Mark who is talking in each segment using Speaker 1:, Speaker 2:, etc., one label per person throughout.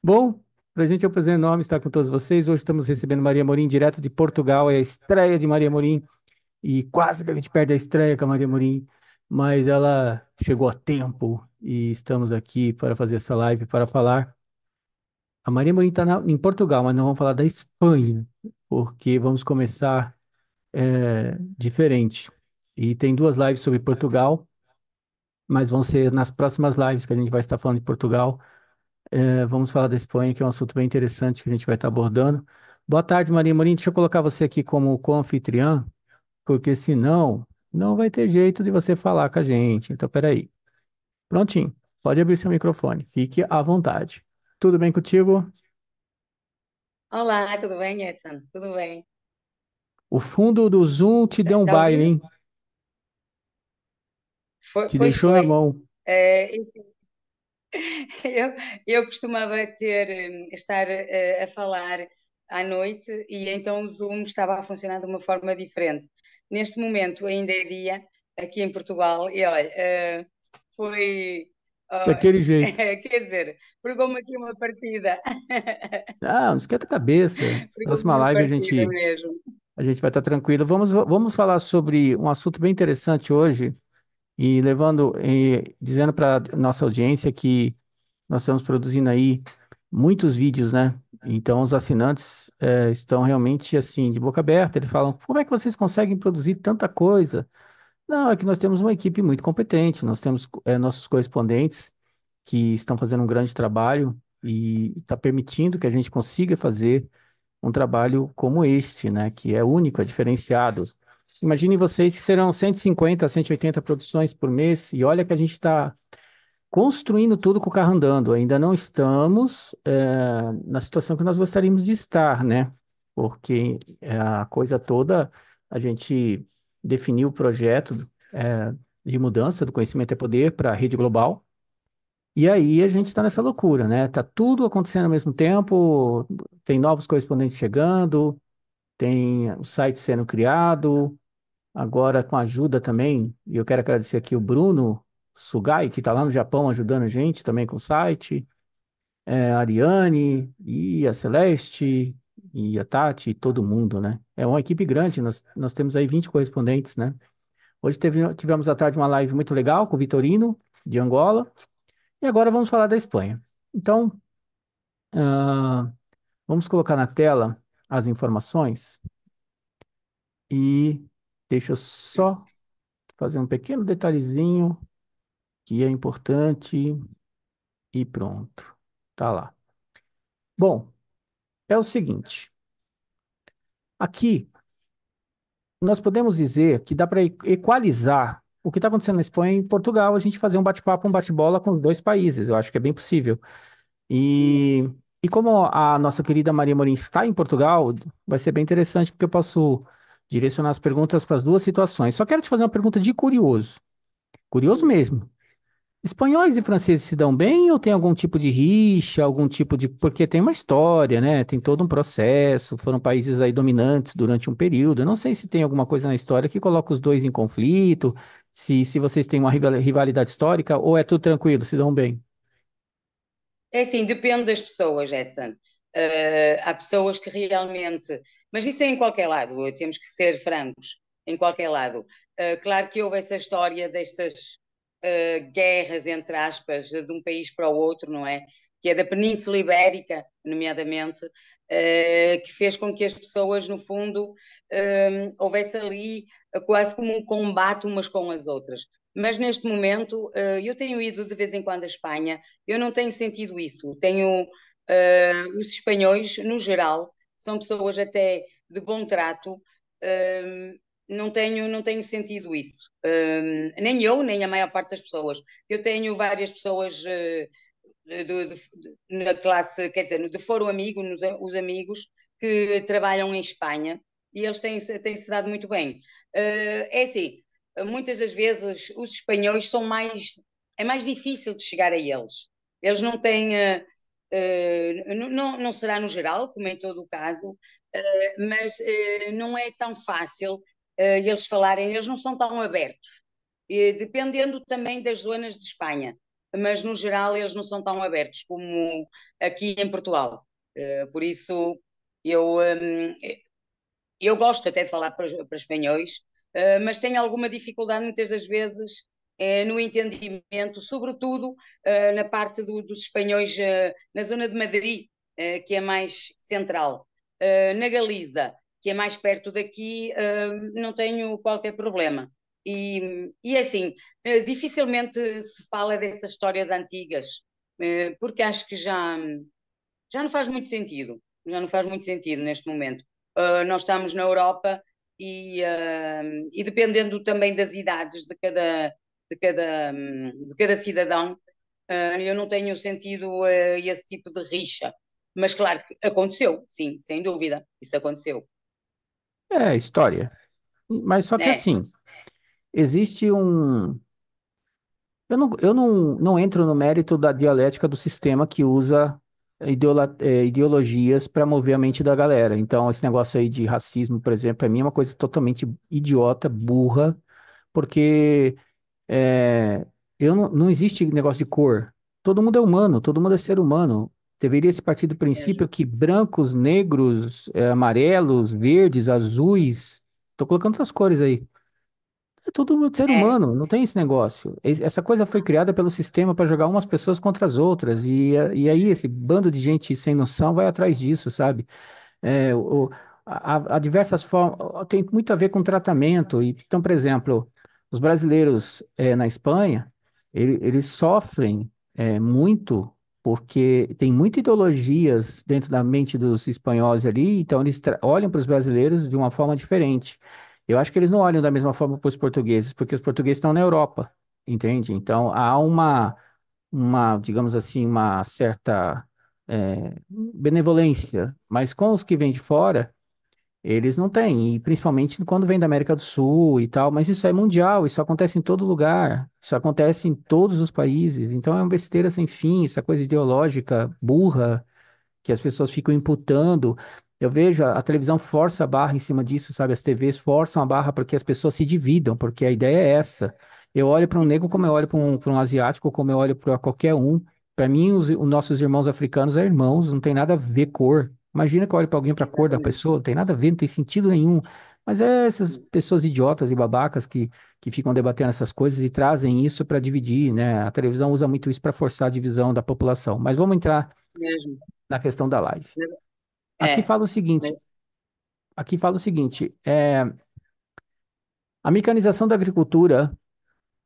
Speaker 1: Bom, para a gente é um prazer enorme estar com todos vocês. Hoje estamos recebendo Maria Morim, direto de Portugal. É a estreia de Maria Morim e quase que a gente perde a estreia com a Maria Morim, mas ela chegou a tempo e estamos aqui para fazer essa live para falar. A Maria Morim está em Portugal, mas não vamos falar da Espanha, porque vamos começar diferente. E tem duas lives sobre Portugal, mas vão ser nas próximas lives que a gente vai estar falando de Portugal. Vamos falar da Espanha, que é um assunto bem interessante que a gente vai estar abordando. Boa tarde, Maria Morim. Deixa eu colocar você aqui como co-anfitriã, porque senão não vai ter jeito de você falar com a gente. Então, peraí. Prontinho. Pode abrir seu microfone. Fique à vontade. Tudo bem contigo?
Speaker 2: Olá, tudo bem, Edson? Tudo bem?
Speaker 1: O fundo do Zoom te deu um
Speaker 2: Está a
Speaker 1: baile,
Speaker 2: ouvir?
Speaker 1: hein? Te
Speaker 2: Pois
Speaker 1: deixou na
Speaker 2: foi.
Speaker 1: mão.
Speaker 2: Enfim, eu, eu costumava estar a falar à noite e então o Zoom estava a funcionar de uma forma diferente. Neste momento ainda é dia aqui em Portugal e olha, foi, ah,
Speaker 1: Daquele jeito.
Speaker 2: quer dizer, pegou-me aqui uma partida,
Speaker 1: Ah, não esquenta a cabeça.
Speaker 2: pegou-me
Speaker 1: Próxima
Speaker 2: uma
Speaker 1: live
Speaker 2: partida mesmo.
Speaker 1: a gente vai estar tranquilo. Vamos falar sobre um assunto bem interessante hoje. E levando, dizendo para nossa audiência que nós estamos produzindo aí muitos vídeos, né? Então os assinantes estão realmente assim, de boca aberta. Eles falam: como é que vocês conseguem produzir tanta coisa? Não, é que nós temos uma equipe muito competente, nós temos nossos correspondentes que estão fazendo um grande trabalho e está permitindo que a gente consiga fazer um trabalho como este, né? Que é único, é diferenciado. Imaginem vocês que serão 150, 180 produções por mês, e olha que a gente está construindo tudo com o carro andando. Ainda não estamos na situação que nós gostaríamos de estar, né? Porque a coisa toda, a gente definiu o projeto de mudança do conhecimento é poder para a rede global. E aí a gente está nessa loucura, né? Tá tudo acontecendo ao mesmo tempo, tem novos correspondentes chegando, tem o site sendo criado, agora com ajuda também, e eu quero agradecer aqui o Bruno Sugai, que está lá no Japão ajudando a gente também com o site, a Ariane, e a Celeste, e a Tati, e todo mundo, né? É uma equipe grande, nós temos aí 20 correspondentes, né? Hoje tivemos à tarde uma live muito legal com o Vitorino, de Angola, e agora vamos falar da Espanha. Então, ah, vamos colocar na tela as informações e deixa eu só fazer um pequeno detalhezinho que é importante e pronto. Tá lá. Bom, é o seguinte. Aqui nós podemos dizer que dá para equalizar o que está acontecendo na Espanha e em Portugal, a gente fazer um bate-papo, um bate-bola com os dois países. Eu acho que é bem possível. E, e como a nossa querida Maria Morim está em Portugal, vai ser bem interessante porque eu posso direcionar as perguntas para as duas situações. Só quero te fazer uma pergunta de curioso. Curioso mesmo. Espanhóis e franceses se dão bem ou tem algum tipo de rixa, algum tipo de. Porque tem uma história, né? Tem todo um processo, foram países aí dominantes durante um período. Eu não sei se tem alguma coisa na história que coloca os dois em conflito, se vocês têm uma rivalidade histórica, ou é tudo tranquilo, se dão bem.
Speaker 2: É assim, depende das pessoas, Edson. Há pessoas que realmente. Mas isso é em qualquer lado, temos que ser francos, em qualquer lado. Claro que houve essa história destas guerras, entre aspas, de um país para o outro, não é? Que é da Península Ibérica, nomeadamente, que fez com que as pessoas, no fundo, houvesse ali quase como um combate umas com as outras. Mas neste momento, eu tenho ido de vez em quando à Espanha, eu não tenho sentido isso. Tenho os espanhóis, no geral, são pessoas até de bom trato. Não tenho sentido isso. Nem eu, nem a maior parte das pessoas. Eu tenho várias pessoas na classe, quer dizer, de foro amigo, os amigos que trabalham em Espanha e eles têm-se dado muito bem. É assim, muitas das vezes os espanhóis são mais, é mais difícil de chegar a eles. Eles não têm, não será no geral, como em todo o caso, mas não é tão fácil eles falarem, eles não são tão abertos, dependendo também das zonas de Espanha. mas no geral eles não são tão abertos como aqui em Portugal. Por isso, eu, hum, eu gosto até de falar para espanhóis, mas tenho alguma dificuldade muitas das vezes no entendimento, sobretudo na parte dos espanhóis na zona de Madrid, que é mais central. Na Galiza, que é mais perto daqui, não tenho qualquer problema. E assim, dificilmente se fala dessas histórias antigas, porque acho que já não faz muito sentido. Já não faz muito sentido neste momento. Nós estamos na Europa e dependendo também das idades de cada cidadão, eu não tenho sentido esse tipo de rixa. Mas claro que aconteceu, sim, sem dúvida, isso aconteceu.
Speaker 1: É, história. Mas só que
Speaker 2: É,
Speaker 1: assim, existe um. Eu não entro no mérito da dialética do sistema que usa ideologias para mover a mente da galera. Então, esse negócio aí de racismo, por exemplo, para mim é uma coisa totalmente idiota, burra, porque é, não existe negócio de cor. Todo mundo é humano, todo mundo é ser humano. Deveria se partir do
Speaker 2: mesmo.
Speaker 1: princípio que brancos, negros, amarelos, verdes, azuis, estou colocando outras cores aí. É todo mundo ser
Speaker 2: É,
Speaker 1: humano, não tem esse negócio. Essa coisa foi criada pelo sistema para jogar umas pessoas contra as outras. E aí esse bando de gente sem noção vai atrás disso, sabe? É, há diversas formas, tem muito a ver com tratamento. Então, por exemplo, os brasileiros na Espanha, eles sofrem muito porque tem muitas ideologias dentro da mente dos espanhóis ali, então eles olham para os brasileiros de uma forma diferente. Eu acho que eles não olham da mesma forma para os portugueses, porque os portugueses estão na Europa, entende? Então há digamos assim, uma certa benevolência, mas com os que vêm de fora, eles não têm, e principalmente quando vem da América do Sul e tal, mas isso é mundial, isso acontece em todo lugar, isso acontece em todos os países, então é uma besteira sem fim, essa coisa ideológica burra, que as pessoas ficam imputando. Eu vejo a televisão força a barra em cima disso, sabe? As TVs forçam a barra para que as pessoas se dividam, porque a ideia é essa. Eu olho para um negro como eu olho para um asiático, como eu olho para qualquer um. Para mim, os nossos irmãos africanos são irmãos, não tem nada a ver cor. Imagina que eu olho para alguém para a cor da
Speaker 2: exatamente.
Speaker 1: pessoa, não tem nada a ver, não tem sentido nenhum. Mas é essas pessoas idiotas e babacas que ficam debatendo essas coisas e trazem isso para dividir, né? A televisão usa muito isso para forçar a divisão da população. Mas vamos entrar
Speaker 2: Mesmo.
Speaker 1: na questão da live. Aqui
Speaker 2: É,
Speaker 1: fala o seguinte, aqui fala o seguinte, a mecanização da agricultura,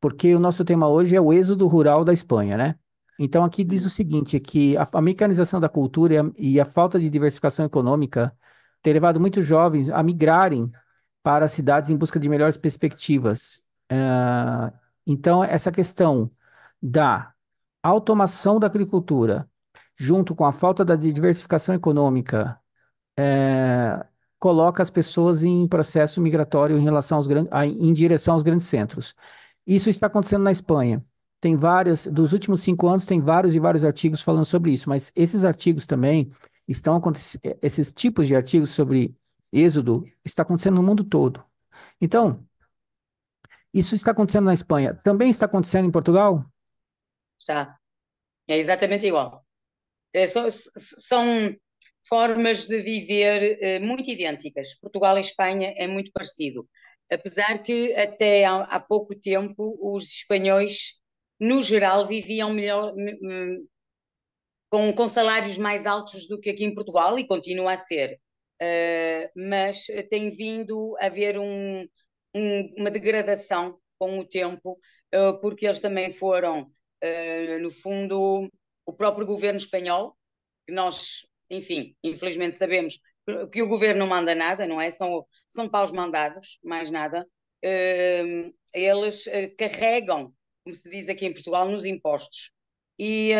Speaker 1: porque o nosso tema hoje é o êxodo rural da Espanha, né? Então aqui diz o seguinte, que a mecanização da cultura e a falta de diversificação econômica tem levado muitos jovens a migrarem para as cidades em busca de melhores perspectivas. Então essa questão da automação da agricultura, junto com a falta da diversificação econômica coloca as pessoas em processo migratório em relação em direção aos grandes centros. Isso está acontecendo na Espanha. Tem várias, dos últimos 5 anos, tem vários e vários artigos falando sobre isso, mas esses artigos também estão acontecendo, esses tipos de artigos sobre êxodo está acontecendo no mundo todo. Então, isso está acontecendo na Espanha. Também está acontecendo em Portugal?
Speaker 2: está. É exatamente igual. São formas de viver muito idênticas. Portugal e Espanha é muito parecido. Apesar que até há pouco tempo os espanhóis, no geral, viviam melhor, com salários mais altos do que aqui em Portugal e continua a ser. Mas tem vindo a haver uma degradação com o tempo, porque eles também foram, no fundo, o próprio governo espanhol, que nós, enfim, infelizmente sabemos que o governo não manda nada, não é? São paus mandados, mais nada. Eles carregam, como se diz aqui em Portugal, nos impostos. E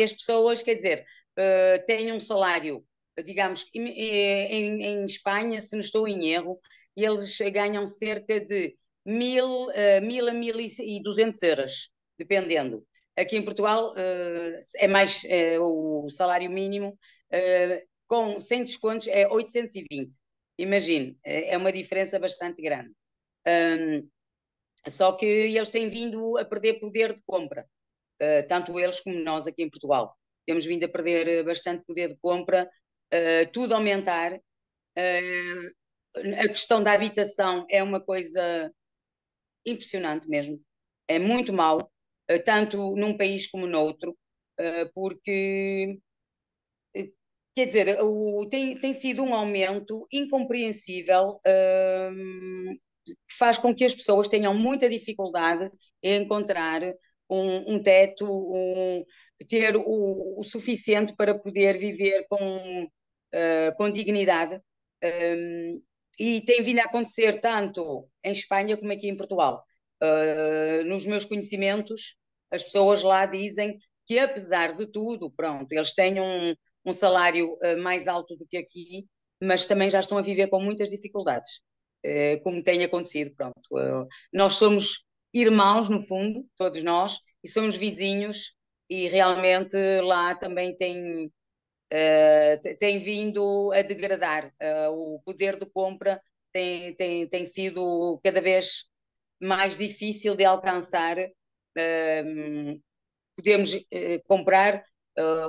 Speaker 2: as pessoas, quer dizer, têm um salário, digamos, em Espanha, se não estou em erro, eles ganham cerca de 1.000 a 1.200 euros, dependendo. Aqui em Portugal é mais o salário mínimo, sem descontos, é 820. Imagine, é uma diferença bastante grande. Só que eles têm vindo a perder poder de compra. tanto eles como nós aqui em Portugal. Temos vindo a perder bastante poder de compra, tudo aumentar. A questão da habitação é uma coisa impressionante mesmo. É muito mau, tanto num país como noutro, porque quer dizer, tem sido um aumento incompreensível, que faz com que as pessoas tenham muita dificuldade em encontrar um teto, ter o suficiente para poder viver com dignidade. E tem vindo a acontecer tanto em Espanha como aqui em Portugal. Nos meus conhecimentos, as pessoas lá dizem que, apesar de tudo, pronto, eles têm um salário mais alto do que aqui, mas também já estão a viver com muitas dificuldades, como tem acontecido. Pronto, nós somos irmãos, no fundo, todos nós, e somos vizinhos, e realmente lá também tem vindo a degradar. O poder de compra tem sido cada vez mais difícil de alcançar. Podemos comprar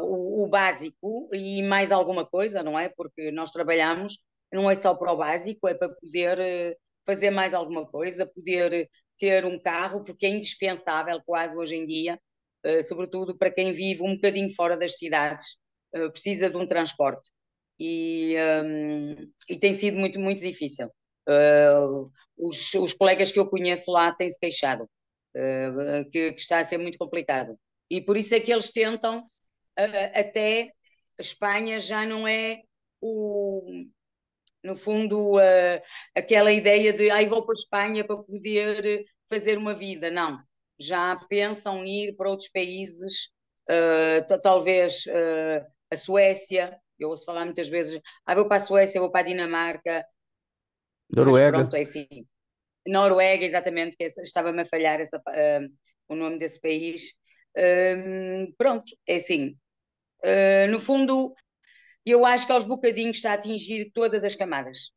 Speaker 2: o básico e mais alguma coisa, não é? Porque nós trabalhamos, não é só para o básico, é para poder fazer mais alguma coisa, poder ter um carro, porque é indispensável quase hoje em dia, sobretudo para quem vive um bocadinho fora das cidades, precisa de um transporte. E tem sido muito, muito difícil. Os colegas que eu conheço lá têm-se queixado, que está a ser muito complicado. E por isso é que eles tentam, até a Espanha já não é no fundo, aquela ideia de vou para a Espanha para poder fazer uma vida. Não, já pensam em ir para outros países, talvez a Suécia. Eu ouço falar muitas vezes, vou para a Suécia, vou para a Dinamarca, mas
Speaker 1: Noruega.
Speaker 2: pronto, é assim. Noruega, exatamente, que estava-me a falhar o nome desse país. Pronto, é assim. No fundo, eu acho que aos bocadinhos está a atingir todas as camadas.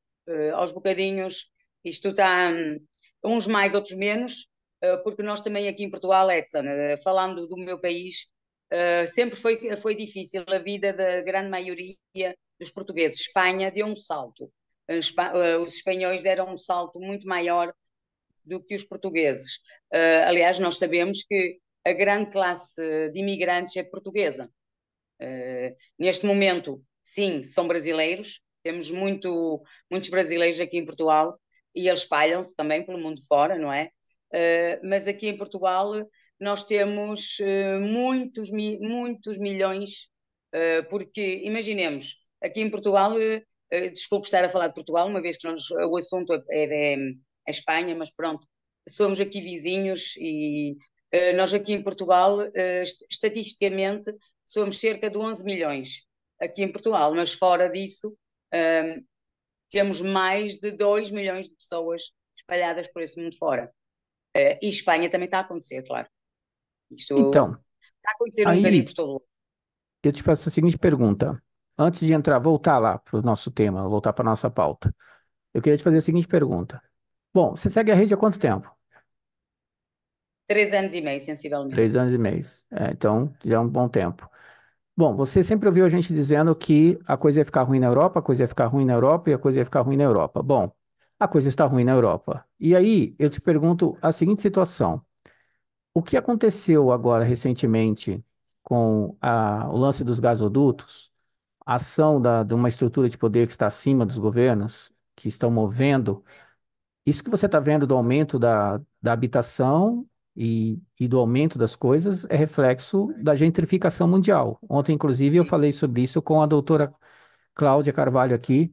Speaker 2: Aos bocadinhos, isto está uns mais, outros menos, porque nós também aqui em Portugal, Edson, falando do meu país, sempre foi difícil a vida da grande maioria dos portugueses. Espanha deu um salto. Os espanhóis deram um salto muito maior do que os portugueses. Aliás, nós sabemos que a grande classe de imigrantes é portuguesa. Neste momento, sim, são brasileiros, temos muitos brasileiros aqui em Portugal e eles espalham-se também pelo mundo fora, não é? Mas aqui em Portugal nós temos muitos milhões, porque imaginemos, aqui em Portugal, desculpe estar a falar de Portugal, uma vez que o assunto é Espanha, mas pronto, somos aqui vizinhos e nós aqui em Portugal, estatisticamente, somos cerca de 11 milhões aqui em Portugal, mas fora disso, temos mais de 2 milhões de pessoas espalhadas por esse mundo fora. E Espanha também está a acontecer, claro. Isto
Speaker 1: Então,
Speaker 2: está a acontecer um bocadinho
Speaker 1: aí
Speaker 2: por todo o mundo.
Speaker 1: eu te faço a seguinte pergunta. Antes de entrar, voltar lá para o nosso tema, voltar para a nossa pauta, eu queria te fazer a seguinte pergunta. Bom, você segue a rede há quanto tempo?
Speaker 2: 3 anos e meio, sensivelmente.
Speaker 1: 3 anos e meio. Então, já é um bom tempo. Bom, você sempre ouviu a gente dizendo que a coisa ia ficar ruim na Europa, a coisa ia ficar ruim na Europa e a coisa ia ficar ruim na Europa. Bom, a coisa está ruim na Europa. E aí, eu te pergunto a seguinte situação. O que aconteceu agora recentemente com o lance dos gasodutos, a ação de uma estrutura de poder que está acima dos governos, que estão movendo, isso que você está vendo do aumento da habitação e do aumento das coisas é reflexo da gentrificação mundial. Ontem, inclusive, eu falei sobre isso com a doutora Cláudia Carvalho aqui,